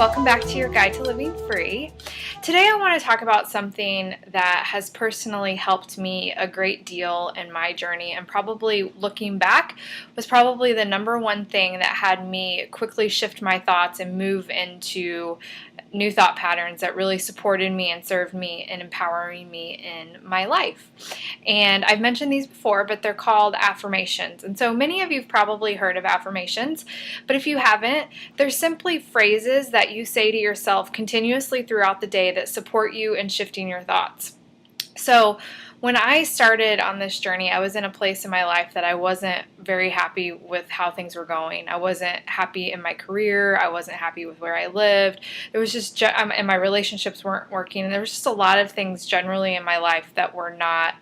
welcome back to your Guide to Living Free. Today I want to talk about something that has personally helped me a great deal in my journey, and probably looking back was probably the number one thing that had me quickly shift my thoughts and move into new thought patterns that really supported me and served me and empowering me in my life. And I've mentioned these before, but they're called affirmations. And so many of you have probably heard of affirmations, but if you haven't, they're simply phrases that you say to yourself continuously throughout the day that support you in shifting your thoughts. So when I started on this journey, I was in a place in my life that I wasn't very happy with how things were going. I wasn't happy in my career. I wasn't happy with where I lived. It was just, and my relationships weren't working. And there was just a lot of things generally in my life that were not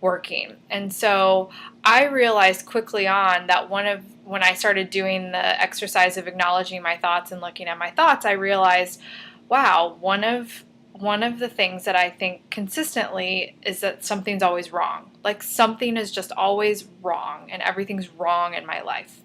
working. And so I realized quickly on that when I started doing the exercise of acknowledging my thoughts and looking at my thoughts, I realized, wow, one of the things that I think consistently is that something's always wrong. Like something is just always wrong and everything's wrong in my life.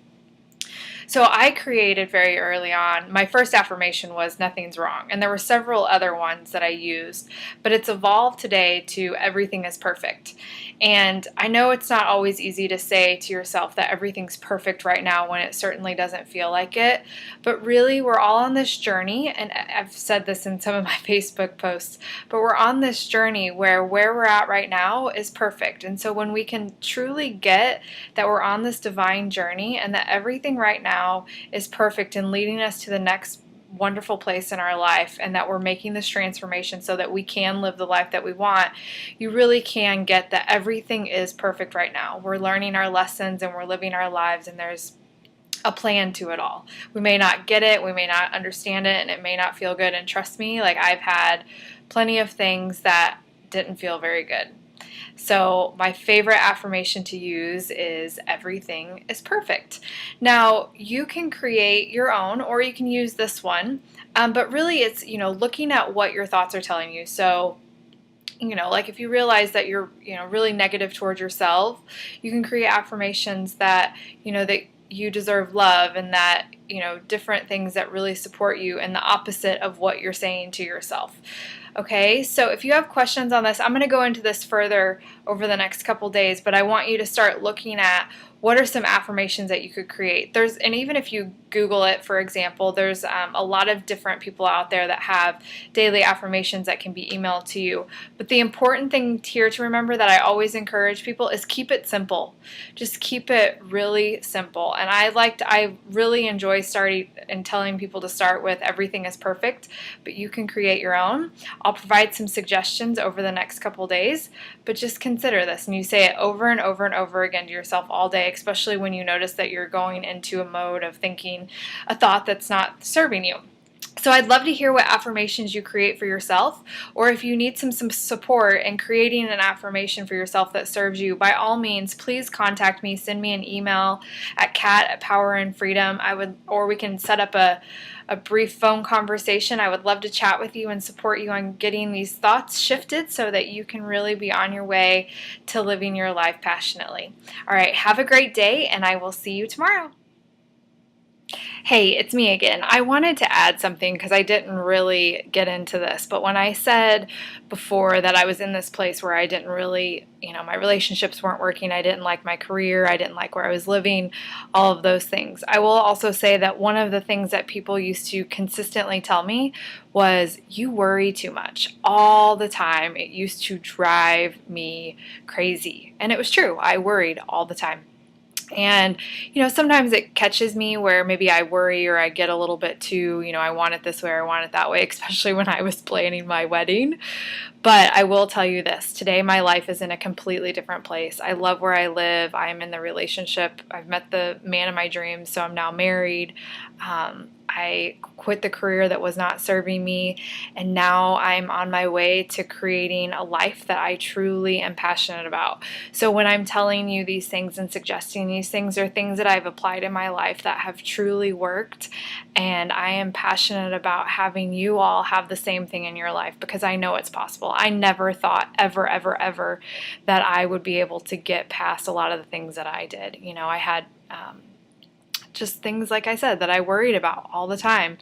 So I created very early on, my first affirmation was nothing's wrong. And there were several other ones that I used, but it's evolved today to everything is perfect. And I know it's not always easy to say to yourself that everything's perfect right now when it certainly doesn't feel like it. But really, we're all on this journey, and I've said this in some of my Facebook posts, but we're on this journey where we're at right now is perfect. And so when we can truly get that we're on this divine journey and that everything right now is perfect and leading us to the next wonderful place in our life, and that we're making this transformation so that we can live the life that we want, you really can get that everything is perfect right now. We're learning our lessons and we're living our lives, and there's a plan to it all. We may not get it, we may not understand it, and it may not feel good. And trust me, like I've had plenty of things that didn't feel very good. So my favorite affirmation to use is everything is perfect. Now you can create your own, or you can use this one, but really it's, looking at what your thoughts are telling you. So like if you realize that you're, really negative towards yourself, you can create affirmations that, that you deserve love, and that, different things that really support you, and the opposite of what you're saying to yourself. Okay, so if you have questions on this, I'm going to go into this further over the next couple days, but I want you to start looking at what are some affirmations that you could create. And even if you Google it, for example, there's a lot of different people out there that have daily affirmations that can be emailed to you. But the important thing here to remember that I always encourage people is keep it simple. Just keep it really simple. And I really enjoy starting and telling people to start with everything is perfect, but you can create your own. I'll provide some suggestions over the next couple days, but just consider this, and you say it over and over and over again to yourself all day, especially when you notice that you're going into a mode of thinking a thought that's not serving you. So I'd love to hear what affirmations you create for yourself, or if you need some support in creating an affirmation for yourself that serves you, by all means, please contact me. Send me an email at kat@powerandfreedom. Or we can set up a brief phone conversation. I would love to chat with you and support you on getting these thoughts shifted so that you can really be on your way to living your life passionately. All right, have a great day, and I will see you tomorrow. Hey, it's me again. I wanted to add something because I didn't really get into this, but when I said before that I was in this place where I didn't really, my relationships weren't working, I didn't like my career, I didn't like where I was living, all of those things. I will also say that one of the things that people used to consistently tell me was, you worry too much all the time. It used to drive me crazy. And it was true. I worried all the time. And, sometimes it catches me where maybe I worry or I get a little bit too, I want it this way or I want it that way, especially when I was planning my wedding. But I will tell you this, today my life is in a completely different place. I love where I live. I am in the relationship. I've met the man of my dreams, so I'm now married. I quit the career that was not serving me, and now I'm on my way to creating a life that I truly am passionate about. So when I'm telling you these things and suggesting these things are things that I've applied in my life that have truly worked, and I am passionate about having you all have the same thing in your life because I know it's possible. I never thought ever, ever, ever that I would be able to get past a lot of the things that I did. I had just things, like I said, that I worried about all the time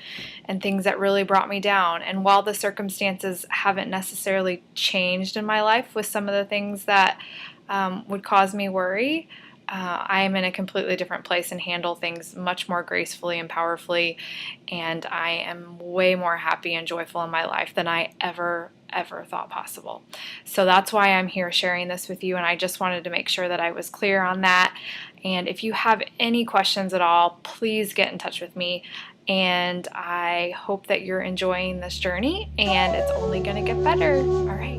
and things that really brought me down. And while the circumstances haven't necessarily changed in my life with some of the things that would cause me worry, I am in a completely different place and handle things much more gracefully and powerfully, and I am way more happy and joyful in my life than I ever thought possible. So that's why I'm here sharing this with you, and I just wanted to make sure that I was clear on that. And if you have any questions at all, please get in touch with me, and I hope that you're enjoying this journey, and it's only going to get better. All right.